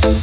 Non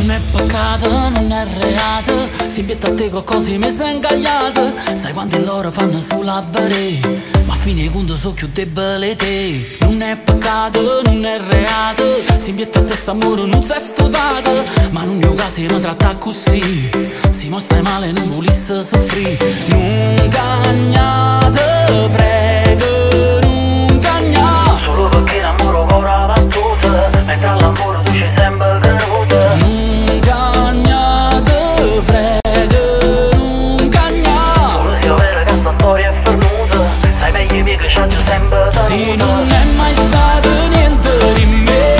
è peccato, non è reato, si impietta a te qualcosa mi sei ingagliato. Sai quanti loro fanno sulla bare, ma a fine conto so più debole te. Non è peccato, non è reato, si impietta a te st'amore non sei studiato. Ma non è un caso mi tratta così, si mostra male non volesse soffrire. Non cagnate, prego, non cagnate, solo perché l'amore ora la battuta, mentre all'amore tu ci sempre creduta. Non cagnate, prego, non cagnate, solo se io vera che sta storia è fermuta, sai meglio mio che c'ha sempre tenuta. Sì, non è mai stato niente di me,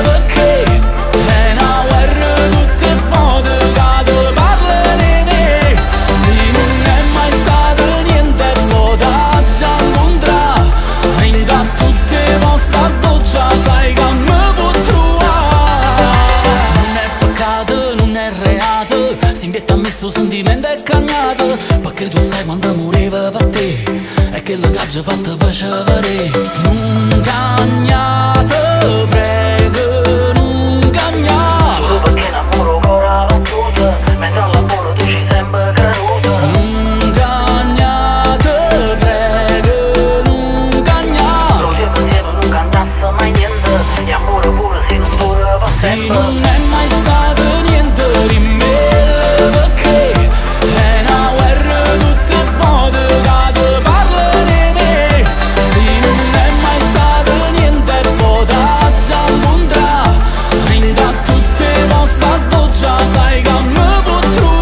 perché è una guerra tutte le volte che te parla di me. Sì, non è mai stato niente, poi ci incontrare, in tutte le vostre doccia, sai che mi può trovare. Non è peccato, non è reato, si impietta a me sto sentimento è cagnato, perché tu sai quando moriva per te, è che la caccia fatta piacere. Non cagnate, prego, non cagnate, solo perché l'amore ancora la battuta, mentre all'amore tu ci sempre creduta. Non cagnate, prego, non cagnate, solo se pensiero non cantasse mai niente, e amore pure se non dura per sempre. Sì, non è mai stato niente di me, perché è una guerra tutte le volte che te parla di me. Sì, non è mai stato niente, poi ci incontrare, in tutte le vostre doccia, sai che mi può trovare.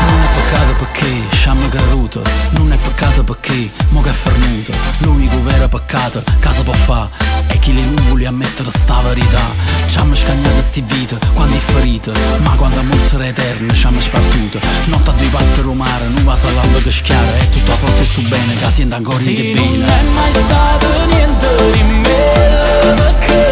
Non è peccato perché sciamma caruto, non è peccato perché mo che è fernuto. L'unico vero peccato che si può fare è chi le nuvole a mettere sta verità. C'hammo scagnato sti vite quando è ferito, ma quando amore sarà eterno c'hammo spartuto. Notte a due passi romare, non va salando che schiara, è tutto a forza e su bene che sente ancora in che bene. Non è mai stato niente di me, perché